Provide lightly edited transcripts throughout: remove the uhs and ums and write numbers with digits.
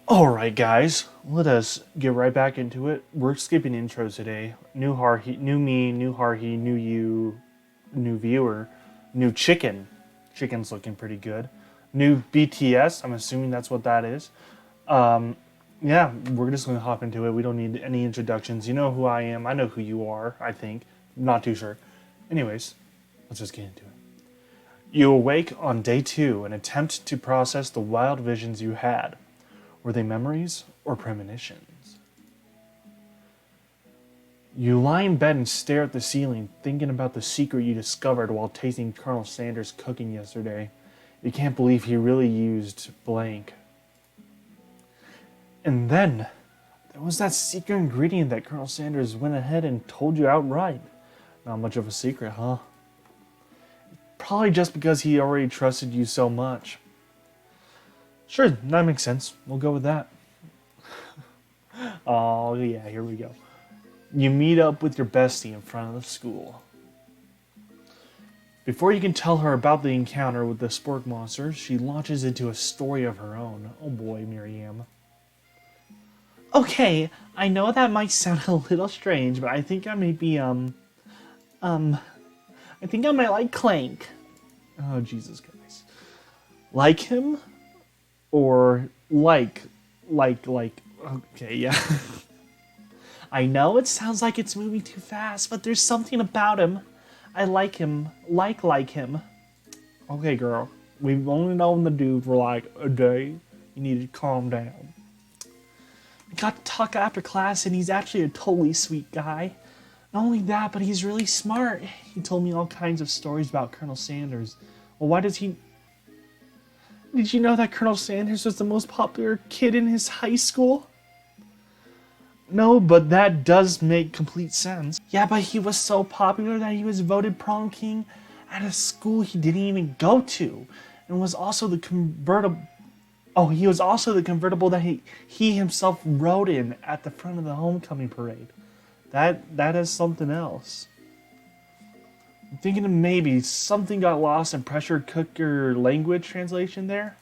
Alright guys, let us get right back into it. We're skipping intros today. New Harhi, new me, new Harhi, new you, new viewer, new chicken. Chicken's looking pretty good. New BTS, I'm assuming that's what that is. Um, yeah, we're just gonna hop into it. We don't need any introductions. You know who I am, I know who you are, I think. Not too sure. Anyways, let's just get into it. You awake on day 2 and attempt to process the wild visions you had. Were they memories or premonitions? You lie in bed and stare at the ceiling, thinking about the secret you discovered while tasting Colonel Sanders' cooking yesterday. You can't believe he really used blank. And then, there was that secret ingredient that Colonel Sanders went ahead and told you outright. Not much of a secret, huh? Probably just because he already trusted you so much. Sure, that makes sense. We'll go with that. Oh, yeah, here we go. You meet up with your bestie in front of the school. Before you can tell her about the encounter with the spork monster, she launches into a story of her own. Oh boy, Miriam. Okay, I know that might sound a little strange, but I think I may be, um, I think I might like Clank. Oh, Jesus Christ. Like him? Or okay, yeah. I know it sounds like it's moving too fast, but there's something about him. I like him. Like him. Okay, girl. We've only known the dude for like a day. You need to calm down. We got to talk after class, and he's actually a totally sweet guy. Not only that, but he's really smart. He told me all kinds of stories about Colonel Sanders. Well, why does he... Did you know that Colonel Sanders was the most popular kid in his high school? No, but that does make complete sense. Yeah, but he was so popular that he was voted prom king at a school he didn't even go to, and was also the convertible. Oh, he was also the convertible that he himself rode in at the front of the homecoming parade. That is something else. I'm thinking of maybe something got lost in pressure cooker language translation there.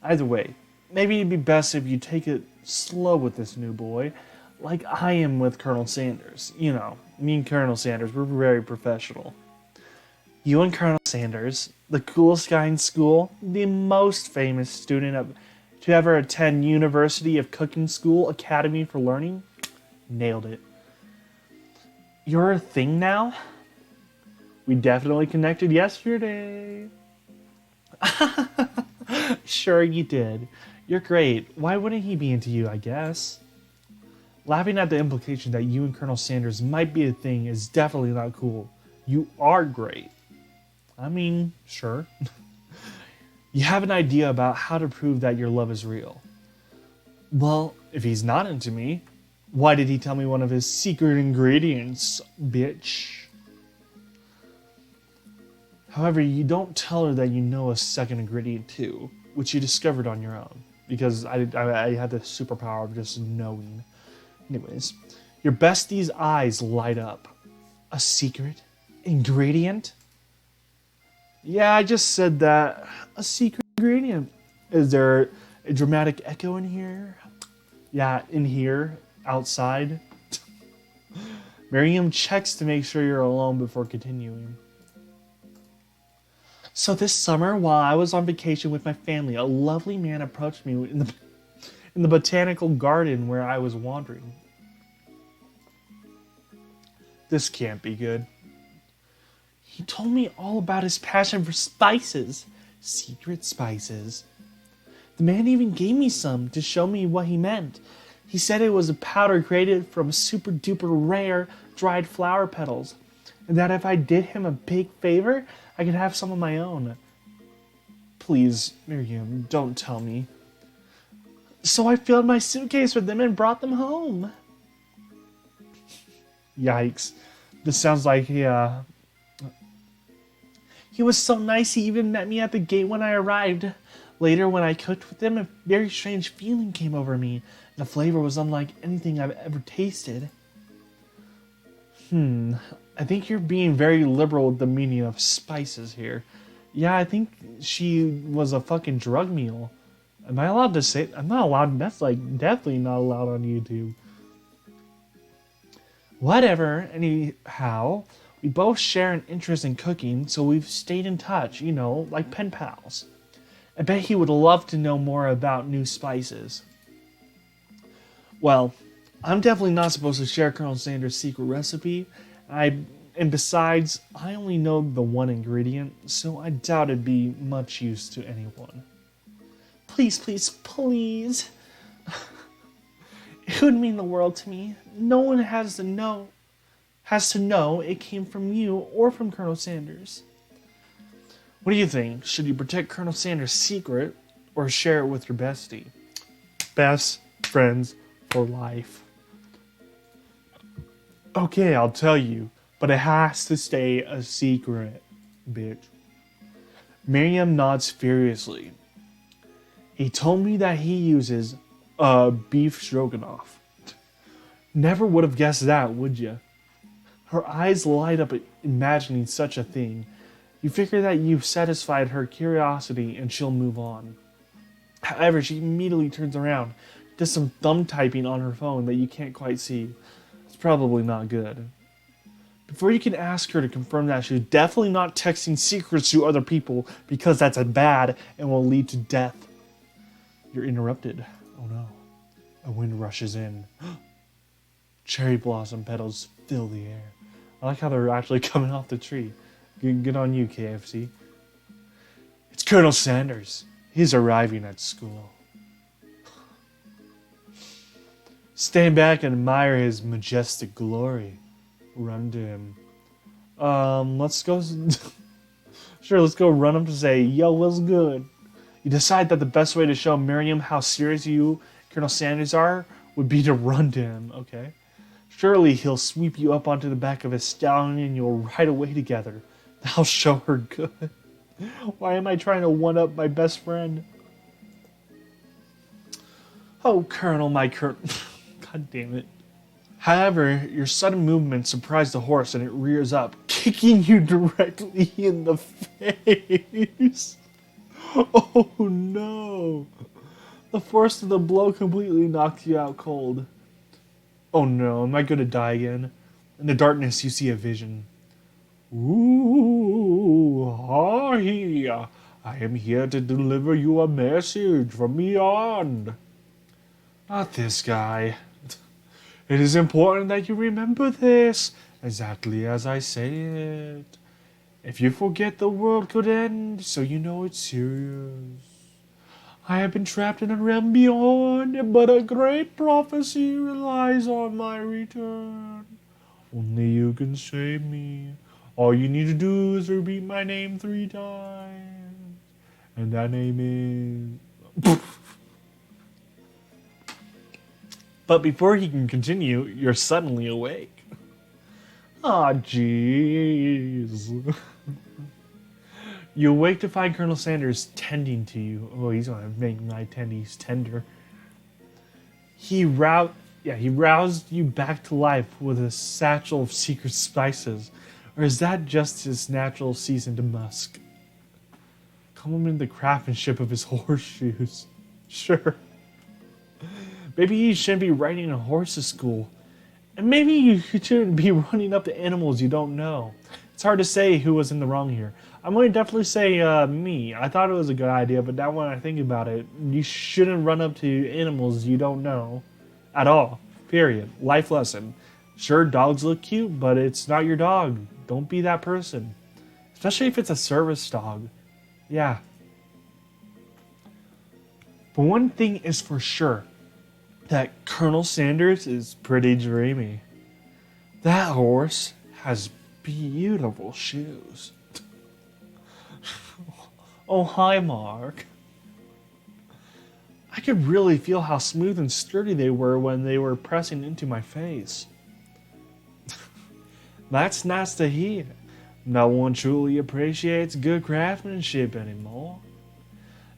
Either way, maybe it'd be best if you take it slow with this new boy, like I am with Colonel Sanders. You know, me and Colonel Sanders, we're very professional. You and Colonel Sanders, the coolest guy in school, the most famous student to ever attend University of Cooking School Academy for Learning, nailed it. You're a thing now? We definitely connected yesterday. Sure you did. You're great. Why wouldn't he be into you, I guess? Laughing at the implication that you and Colonel Sanders might be a thing is definitely not cool. You are great. I mean, sure. You have an idea about how to prove that your love is real. Well, if he's not into me, why did he tell me one of his secret ingredients, bitch? However, you don't tell her that you know a second ingredient too, which you discovered on your own, because I had the superpower of just knowing. Anyways, your bestie's eyes light up. A secret ingredient? Yeah, I just said that. A secret ingredient. Is there a dramatic echo in here? Yeah, in here, outside. Miriam checks to make sure you're alone before continuing. So this summer, while I was on vacation with my family, a lovely man approached me in the botanical garden where I was wandering. This can't be good. He told me all about his passion for spices. Secret spices. The man even gave me some to show me what he meant. He said it was a powder created from super duper rare dried flower petals, and that if I did him a big favor, I could have some of my own. Please, Miriam, don't tell me. So I filled my suitcase with them and brought them home. Yikes. This sounds like he was so nice he even met me at the gate when I arrived. Later, when I cooked with him, a very strange feeling came over me. The flavor was unlike anything I've ever tasted. I think you're being very liberal with the meaning of spices here. Yeah, I think she was a fucking drug mule. Am I allowed to say? I'm not allowed. That's like definitely not allowed on YouTube. Whatever. Anyhow, we both share an interest in cooking, so we've stayed in touch. You know, like pen pals. I bet he would love to know more about new spices. Well, I'm definitely not supposed to share Colonel Sanders' secret recipe. And besides, I only know the one ingredient, so I doubt it'd be much use to anyone. Please, please, please. It would mean the world to me. No one has to know it came from you or from Colonel Sanders. What do you think? Should you protect Colonel Sanders' secret or share it with your bestie? Best friends for life. Okay, I'll tell you, but it has to stay a secret, bitch. Miriam nods furiously. He told me that he uses beef stroganoff. Never would have guessed that, would you? Her eyes light up at imagining such a thing. You figure that you've satisfied her curiosity and she'll move on. However, she immediately turns around, does some thumb typing on her phone that you can't quite see. It's probably not good. Before you can ask her to confirm that, she's definitely not texting secrets to other people because that's bad and will lead to death. You're interrupted. Oh no. A wind rushes in. Cherry blossom petals fill the air. I like how they're actually coming off the tree. Good on you, KFC. It's Colonel Sanders. He's arriving at school. Stand back and admire his majestic glory. Run to him. Let's go. Sure, let's go run up to say, yo, what's good? You decide that the best way to show Miriam how serious you, Colonel Sanders, are would be to run to him, okay? Surely he'll sweep you up onto the back of his stallion and you'll ride away together. That'll show her good. Why am I trying to one-up my best friend? Oh, Colonel, my Colonel. God damn it. However, your sudden movement surprised the horse and it rears up, kicking you directly in the face. Oh no. The force of the blow completely knocked you out cold. Oh no, am I going to die again? In the darkness, you see a vision. Ooh, hi. I am here to deliver you a message from beyond. Not this guy. It is important that you remember this, exactly as I say it. If you forget, the world could end, so you know it's serious. I have been trapped in a realm beyond, but a great prophecy relies on my return. Only you can save me. All you need to do is repeat my name 3 times. And that name is... But before he can continue, you're suddenly awake. Aw, jeez. You awake to find Colonel Sanders tending to you. Oh, he's gonna make my tendies tender. He roused you back to life with a satchel of secret spices. Or is that just his natural seasoned musk? Compliment the craftsmanship of his horseshoes. Sure. Maybe you shouldn't be riding a horse to school. And maybe you shouldn't be running up to animals you don't know. It's hard to say who was in the wrong here. I'm going to definitely say me. I thought it was a good idea, but now when I think about it, you shouldn't run up to animals you don't know. At all. Period. Life lesson. Sure, dogs look cute, but it's not your dog. Don't be that person. Especially if it's a service dog. Yeah. But one thing is for sure. That Colonel Sanders is pretty dreamy. That horse has beautiful shoes. Oh, hi, Mark. I could really feel how smooth and sturdy they were when they were pressing into my face. That's nice to hear. No one truly appreciates good craftsmanship anymore.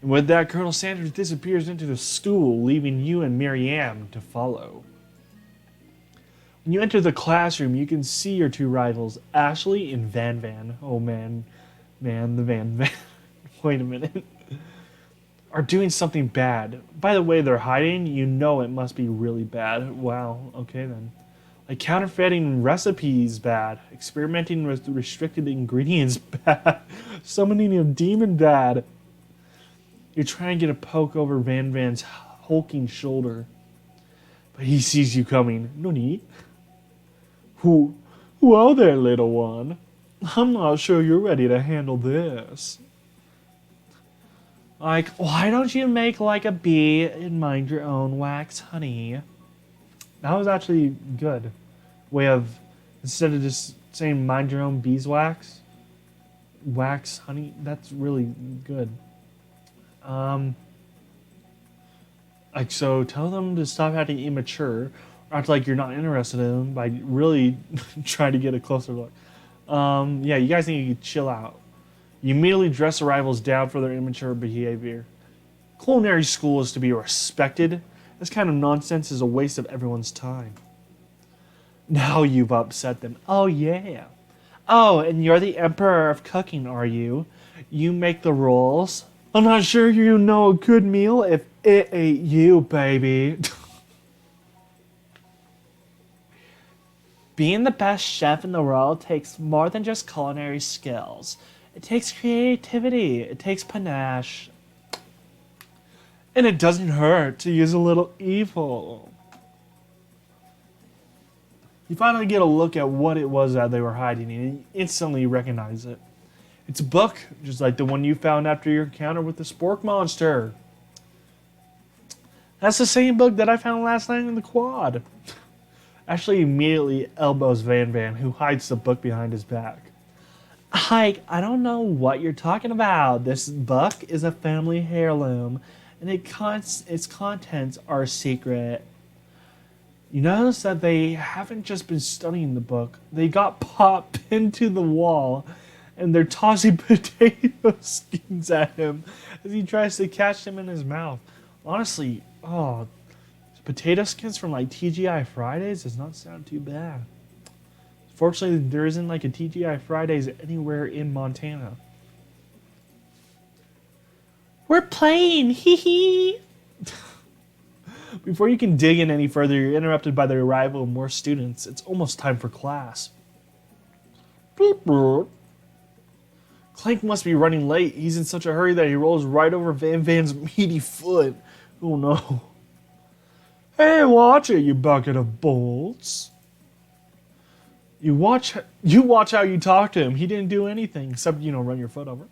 And with that, Colonel Sanders disappears into the school, leaving you and Miriam to follow. When you enter the classroom, you can see your 2 rivals, Ashley and Van Van. Oh man, the Van Van. Wait a minute. are doing something bad. By the way they're hiding, you know it must be really bad. Wow, okay then. Like counterfeiting recipes bad. Experimenting with restricted ingredients bad. Summoning a demon bad. You're trying to get a poke over Van Van's hulking shoulder. But he sees you coming. No need. Well there, little one. I'm not sure you're ready to handle this. Like, why don't you make like a bee and mind your own wax, honey? That was actually good. Way of, instead of just saying mind your own beeswax, wax, honey, that's really good. Like, so tell them to stop acting immature, or act like you're not interested in them by really trying to get a closer look. Yeah, you guys need to chill out. You immediately dress the rivals down for their immature behavior. Culinary school is to be respected. This kind of nonsense is a waste of everyone's time. Now you've upset them. Oh, yeah. Oh, and you're the emperor of cooking, are you? You make the rules. I'm not sure you know a good meal if it ain't you, baby. Being the best chef in the world takes more than just culinary skills. It takes creativity. It takes panache. And it doesn't hurt to use a little evil. You finally get a look at what it was that they were hiding, and you instantly recognize it. It's a book, just like the one you found after your encounter with the spork monster. That's the same book that I found last night in the quad. Ashley immediately elbows Van Van, who hides the book behind his back. Hike, I don't know what you're talking about. This book is a family heirloom, and its contents are secret. You notice that they haven't just been studying the book. They got popped into the wall, and they're tossing potato skins at him as he tries to catch them in his mouth. Honestly, potato skins from like TGI Fridays does not sound too bad. Fortunately, there isn't like a TGI Fridays anywhere in Montana. We're playing, hee hee. Before you can dig in any further, you're interrupted by the arrival of more students. It's almost time for class. Clank must be running late. He's in such a hurry that he rolls right over Van Van's meaty foot. Oh no. Hey, watch it, you bucket of bolts. You watch how you talk to him. He didn't do anything except, run your foot over.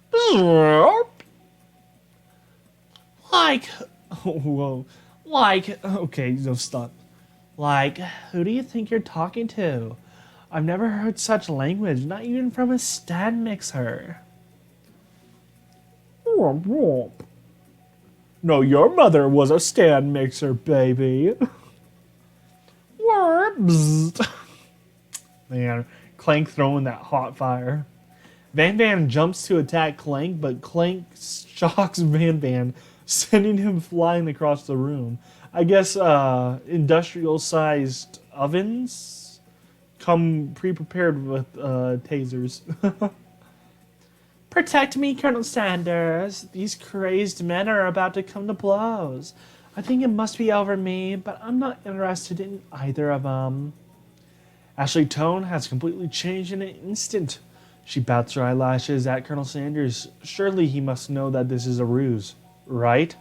Like, whoa. Like, okay, no, stop. Like, who do you think you're talking to? I've never heard such language, not even from a stand mixer. No, your mother was a stand mixer, baby. Man, Clank throwing that hot fire. Van Van jumps to attack Clank, but Clank shocks Van Van, sending him flying across the room. I guess industrial-sized ovens come pre-prepared with tasers. Protect me, Colonel Sanders. These crazed men are about to come to blows. I think it must be over me, but I'm not interested in either of them. Ashley tone has completely changed in an instant. She bats her eyelashes at Colonel Sanders. Surely he must know that this is a ruse, right?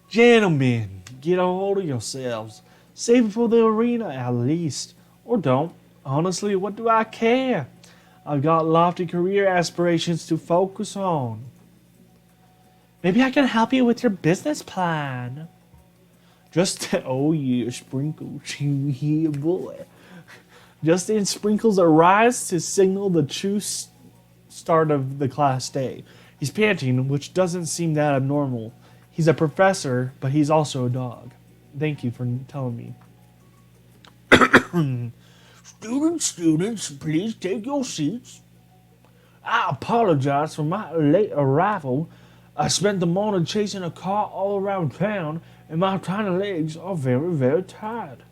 Gentlemen, get a hold of yourselves. Save it for the arena at least. Or don't. Honestly, what do I care? I've got lofty career aspirations to focus on. Maybe I can help you with your business plan. Oh yeah, Sprinkles, yeah boy. Just then, Sprinkles arrives to signal the true start of the class day. He's panting, which doesn't seem that abnormal. He's a professor, but he's also a dog. Thank you for telling me. Students, please take your seats. I apologize for my late arrival. I spent the morning chasing a car all around town, and my tiny legs are very, very tired.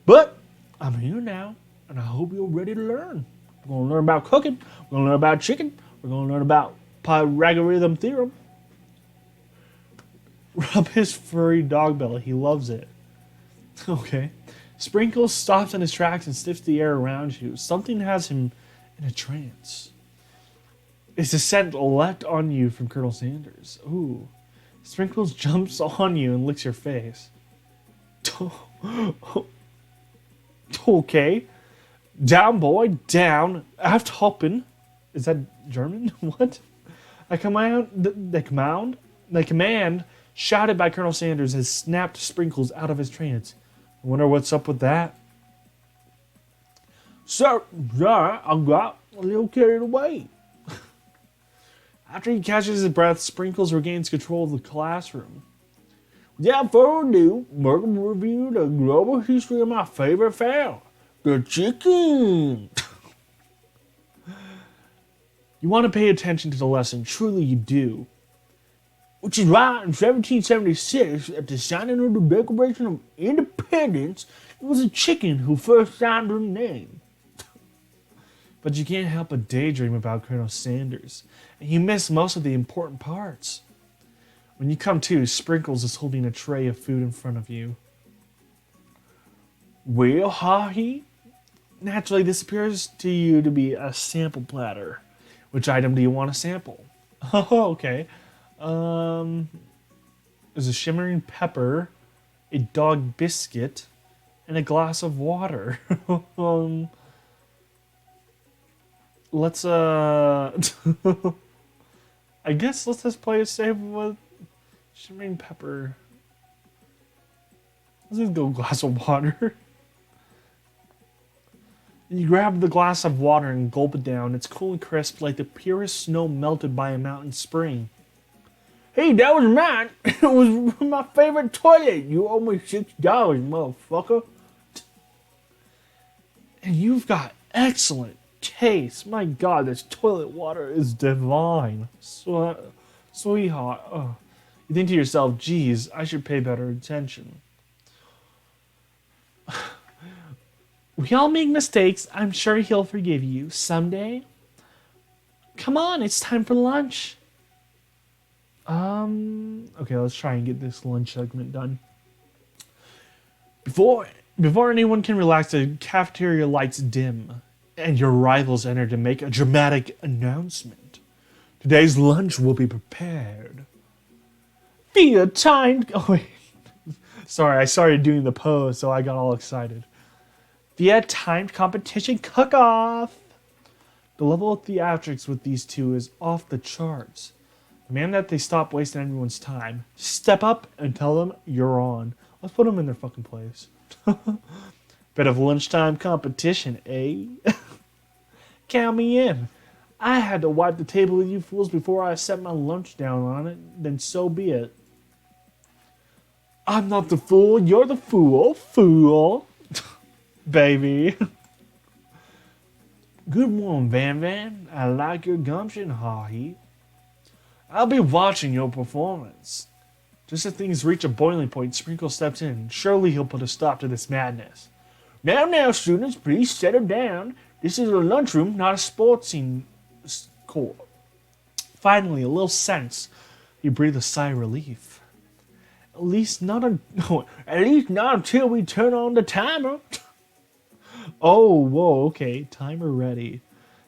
But I'm here now, and I hope you're ready to learn. We're going to learn about cooking. We're going to learn about chicken. We're going to learn about Pythagorean theorem. Rub his furry dog belly. He loves it. Okay. Sprinkles stops in his tracks and sniffs the air around you. Something has him in a trance. It's a scent left on you from Colonel Sanders. Ooh. Sprinkles jumps on you and licks your face. Okay. Down, boy, down. Aft hoppen. Is that German? What? The command shouted by Colonel Sanders has snapped Sprinkles out of his trance. I wonder what's up with that. Sir, I got a little carried away. After he catches his breath, Sprinkles regains control of the classroom. Without further ado, we're going to review the global history of my favorite fowl, the chicken. You want to pay attention to the lesson, truly you do. Which is why in 1776, at the signing of the Declaration of Independence, it was a chicken who first signed her name. But you can't help but daydream about Colonel Sanders, and you miss most of the important parts. When you come to, Sprinkles is holding a tray of food in front of you. Well, Hahi, naturally this appears to you to be a sample platter. Which item do you want to sample? Oh, okay. There's a shimmering pepper, a dog biscuit, and a glass of water. Let's I guess let's just play it safe with shimmering pepper. Let's just go glass of water. You grab the glass of water and gulp it down. It's cool and crisp like the purest snow melted by a mountain spring. Hey, that was mine. It was my favorite toilet. You owe me $6, motherfucker. And you've got excellent taste. My God, this toilet water is divine. Sweetheart. Oh. You think to yourself, geez, I should pay better attention. We all make mistakes. I'm sure he'll forgive you someday. Come on, it's time for lunch. Okay, let's try and get this lunch segment done. Before anyone can relax, the cafeteria lights dim, and your rivals enter to make a dramatic announcement. Today's lunch will be prepared. Via timed. Oh wait, sorry, I started doing the pose, so I got all excited. Via timed competition cook-off. The level of theatrics with these two is off the charts. Demand that they stop wasting everyone's time. Step up and tell them you're on. Let's put them in their fucking place. Bit of lunchtime competition, eh? Count me in. I had to wipe the table with you fools before I set my lunch down on it. Then so be it. I'm not the fool. You're the fool. Fool. Baby. Good one, Van Van. I like your gumption, Hahi. I'll be watching your performance. Just as things reach a boiling point, Sprinkle steps in. Surely he'll put a stop to this madness. Now, students, please settle down. This is a lunchroom, not a sportsing court. Finally, a little sense. You breathe a sigh of relief. At least not until we turn on the timer. Oh, whoa, okay. Timer ready.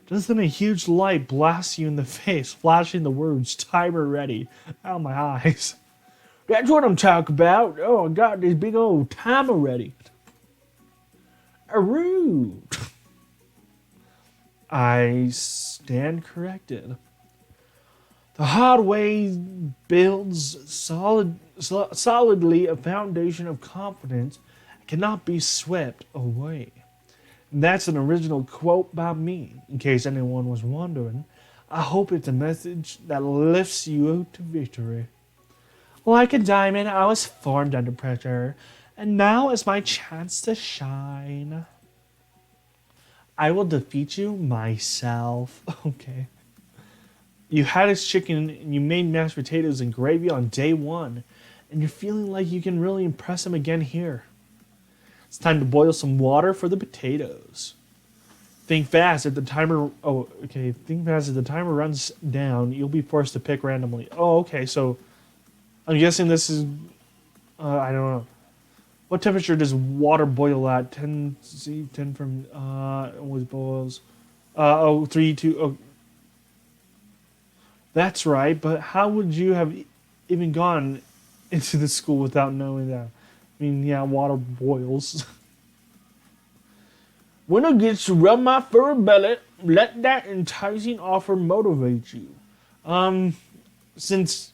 Just then a huge light blasts you in the face, flashing the words, timer ready, out of my eyes. That's what I'm talking about. Oh, I got this big old timer ready. Aroo. I stand corrected. The hard way builds solidly a foundation of confidence that cannot be swept away. That's an original quote by me, in case anyone was wondering. I hope it's a message that lifts you to victory. Like a diamond, I was formed under pressure, and now is my chance to shine. I will defeat you myself. Okay. You had his chicken, and you made mashed potatoes and gravy on day one, and you're feeling like you can really impress him again here. It's time to boil some water for the potatoes. Think fast if the timer... Oh, okay. Think fast if the timer runs down, you'll be forced to pick randomly. Oh, okay, so... I'm guessing this is, I don't know. What temperature does water boil at? 10 C, 10 from, always boils. 3, 2, oh. That's right, but how would you have even gone into the school without knowing that? I mean, yeah, water boils. When I get to rub my fur belly, let that enticing offer motivate you. Um, since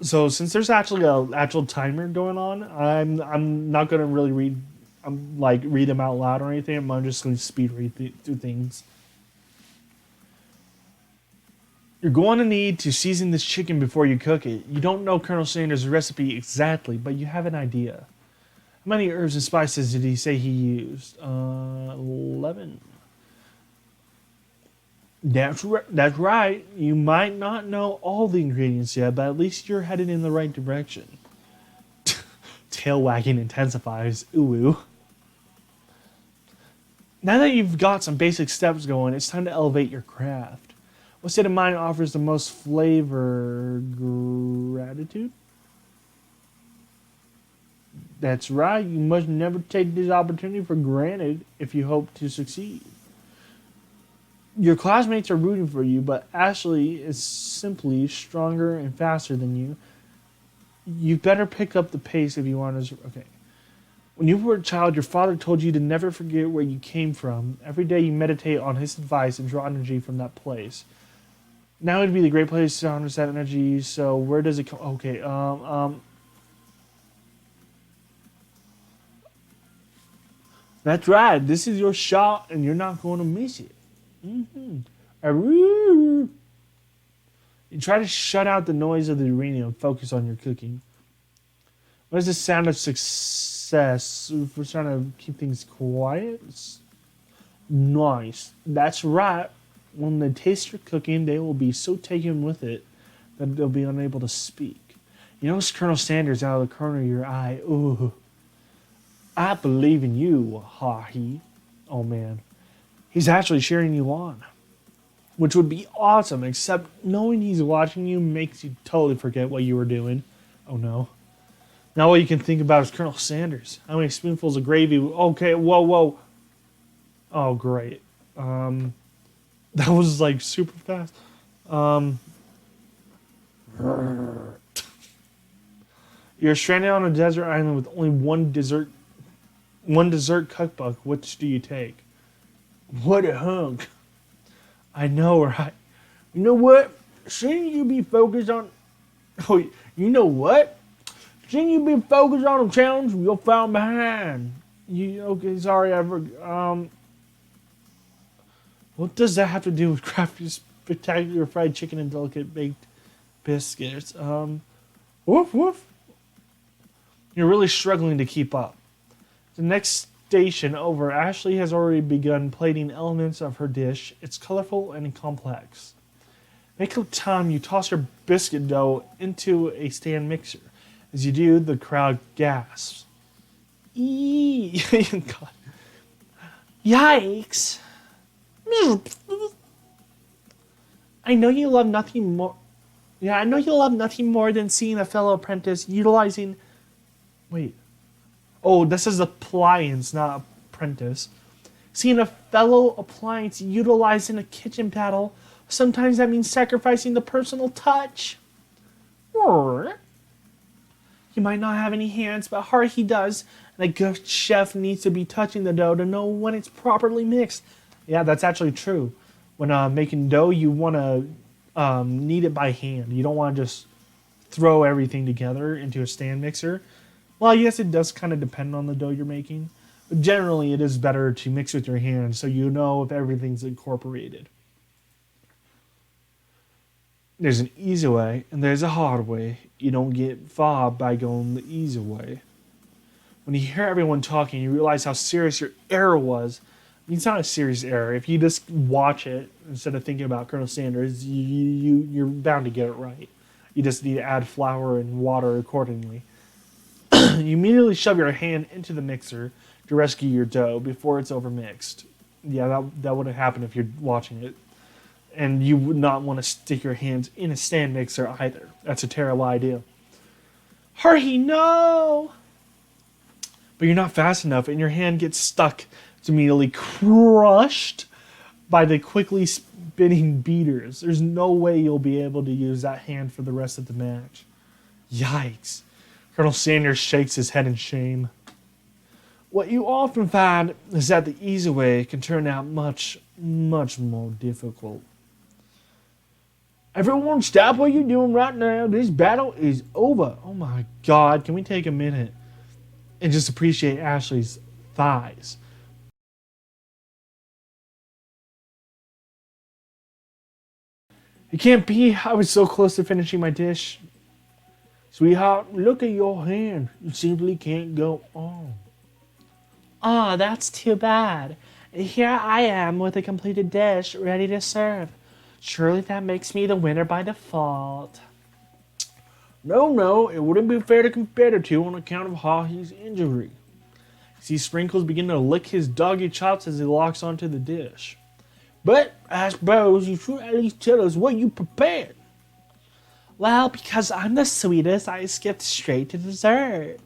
since there's actually a actual timer going on, I'm not gonna really read. I'm like read them out loud or anything. I'm just gonna speed read through things. You're going to need to season this chicken before you cook it. You don't know Colonel Sanders' recipe exactly, but you have an idea. How many herbs and spices did he say he used? 11. That's right. You might not know all the ingredients yet, but at least you're headed in the right direction. Tail wagging intensifies. Ooh. Now that you've got some basic steps going, it's time to elevate your craft. What state of mind offers the most flavor? Gratitude? That's right. You must never take this opportunity for granted if you hope to succeed. Your classmates are rooting for you, but Ashley is simply stronger and faster than you. You better pick up the pace if you want to. Okay. When you were a child, your father told you to never forget where you came from. Every day you meditate on his advice and draw energy from that place. Now would be the great place to harness that energy. So where does it come? Okay. That's right. This is your shot, and you're not going to miss it. Mm-hmm. Aroo. You try to shut out the noise of the arena and focus on your cooking. What is the sound of success? If we're trying to keep things quiet. Nice. That's right. When they taste your cooking, they will be so taken with it that they'll be unable to speak. You notice Colonel Sanders out of the corner of your eye. Ooh. I believe in you, ha-he. Oh, man. He's actually cheering you on. Which would be awesome, except knowing he's watching you makes you totally forget what you were doing. Oh, no. Now all you can think about is Colonel Sanders. How many spoonfuls of gravy? Okay, whoa. Oh, great. That was like super fast. You're stranded on a desert island with only one dessert cookbook. Which do you take? What a hunk. I know, right? You know what? Shouldn't you be focused on... Oh, you know what? Shouldn't you be focused on the challenge you'll fall behind? Okay, sorry, what does that have to do with crafty spectacular fried chicken and delicate baked biscuits? Woof woof. You're really struggling to keep up. The next station over, Ashley has already begun plating elements of her dish. It's colorful and complex. Make of time, you toss your biscuit dough into a stand mixer. As you do, the crowd gasps. Eee! God. Yikes! I know you love nothing more. Yeah, I know you love nothing more than seeing a fellow apprentice utilizing. Wait. Oh, this is appliance, not apprentice. Seeing a fellow appliance utilizing a kitchen paddle. Sometimes that means sacrificing the personal touch. Or he might not have any hands, but heart he does. And a good chef needs to be touching the dough to know when it's properly mixed. Yeah, that's actually true. When making dough, you want to knead it by hand. You don't want to just throw everything together into a stand mixer. Well, yes, it does kind of depend on the dough you're making. But generally, it is better to mix with your hands so you know if everything's incorporated. There's an easy way, and there's a hard way. You don't get far by going the easy way. When you hear everyone talking, you realize how serious your error was. I mean, it's not a serious error. If you just watch it instead of thinking about Colonel Sanders, you're bound to get it right. You just need to add flour and water accordingly. You immediately shove your hand into the mixer to rescue your dough before it's overmixed. Yeah, that would have happened if you're watching it. And you would not want to stick your hands in a stand mixer either. That's a terrible idea. Hurry, no! But you're not fast enough, and your hand gets stuck. It's immediately crushed by the quickly spinning beaters. There's no way you'll be able to use that hand for the rest of the match. Yikes. Colonel Sanders shakes his head in shame. What you often find is that the easy way can turn out much, much more difficult. Everyone stop what you're doing right now. This battle is over. Oh my God, can we take a minute and just appreciate Ashley's thighs? It can't be. I was so close to finishing my dish. Sweetheart, look at your hand. You simply can't go on. Ah, that's too bad. Here I am with a completed dish ready to serve. Surely that makes me the winner by default. No, it wouldn't be fair to compare the two on account of Hahi's injury. See Sprinkles begin to lick his doggy chops as he locks onto the dish. But I suppose you should at least tell us what you prepared. Well, because I'm the sweetest, I skipped straight to dessert.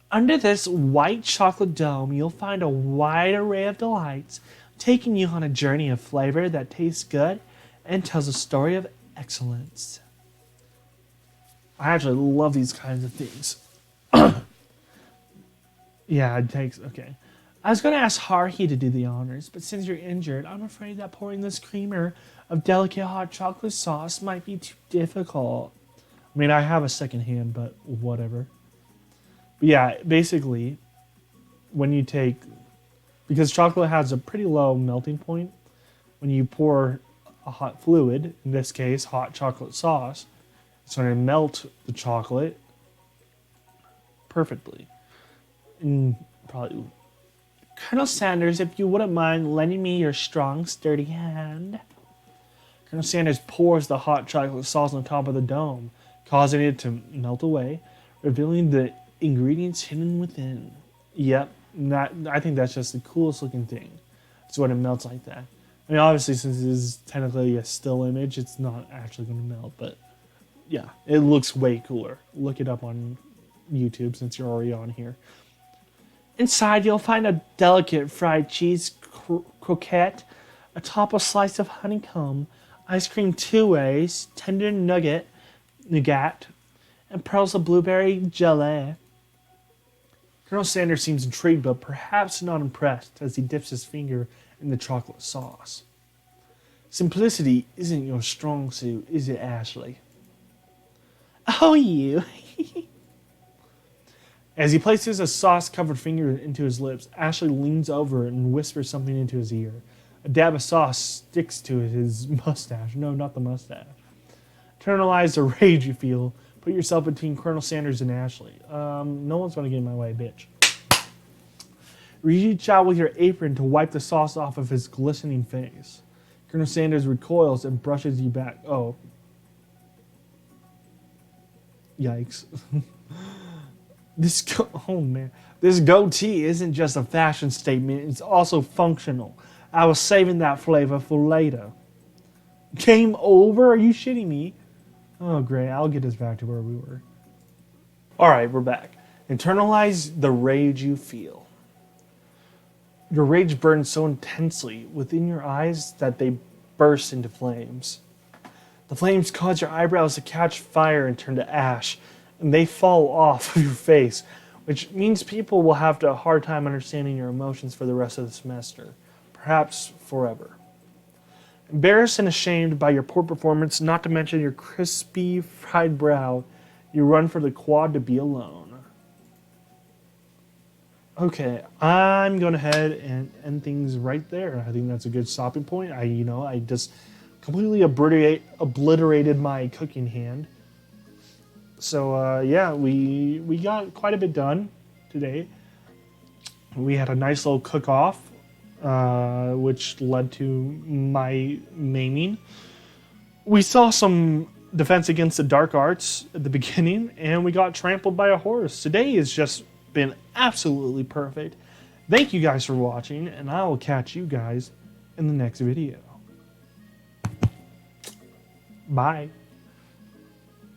Under this white chocolate dome, you'll find a wide array of delights, taking you on a journey of flavor that tastes good and tells a story of excellence. I actually love these kinds of things. Yeah, it takes... Okay. I was going to ask Haruhi to do the honors, but since you're injured, I'm afraid that pouring this creamer of delicate hot chocolate sauce might be too difficult. I mean, I have a second hand, but whatever. But yeah, basically, when you take... Because chocolate has a pretty low melting point, when you pour a hot fluid, in this case, hot chocolate sauce, it's going to melt the chocolate perfectly. And probably... Colonel Sanders, if you wouldn't mind lending me your strong, sturdy hand. Colonel Sanders pours the hot chocolate sauce on top of the dome, causing it to melt away, revealing the ingredients hidden within. Yep, I think that's just the coolest looking thing. It's when it melts like that. I mean, obviously, since it is technically a still image, it's not actually going to melt, but yeah, it looks way cooler. Look it up on YouTube since you're already on here. Inside, you'll find a delicate fried cheese croquette, atop a slice of honeycomb, ice cream 2 ways, tender nougat, and pearls of blueberry jelly. Colonel Sanders seems intrigued, but perhaps not impressed, as he dips his finger in the chocolate sauce. Simplicity isn't your strong suit, is it, Ashley? Oh, you. As he places a sauce-covered finger into his lips, Ashley leans over and whispers something into his ear. A dab of sauce sticks to his mustache. No, not the mustache. Internalize the rage you feel. Put yourself between Colonel Sanders and Ashley. No one's going to get in my way, bitch. Reach out with your apron to wipe the sauce off of his glistening face. Colonel Sanders recoils and brushes you back. Oh. Yikes. This goatee isn't just a fashion statement, it's also functional. I was saving that flavor for later. Game over? Are you shitting me? Oh, great. I'll get us back to where we were. Alright, we're back. Internalize the rage you feel. Your rage burns so intensely within your eyes that they burst into flames. The flames cause your eyebrows to catch fire and turn to ash, and they fall off of your face, which means people will have a hard time understanding your emotions for the rest of the semester, perhaps forever. Embarrassed and ashamed by your poor performance, not to mention your crispy, fried brow, you run for the quad to be alone. Okay, I'm going ahead and end things right there. I think that's a good stopping point. I just completely obliterated my cooking hand. So yeah, we got quite a bit done today. We had a nice little cook-off, which led to my maiming. We saw some defense against the dark arts at the beginning, and we got trampled by a horse. Today has just been absolutely perfect. Thank you guys for watching, and I will catch you guys in the next video. Bye.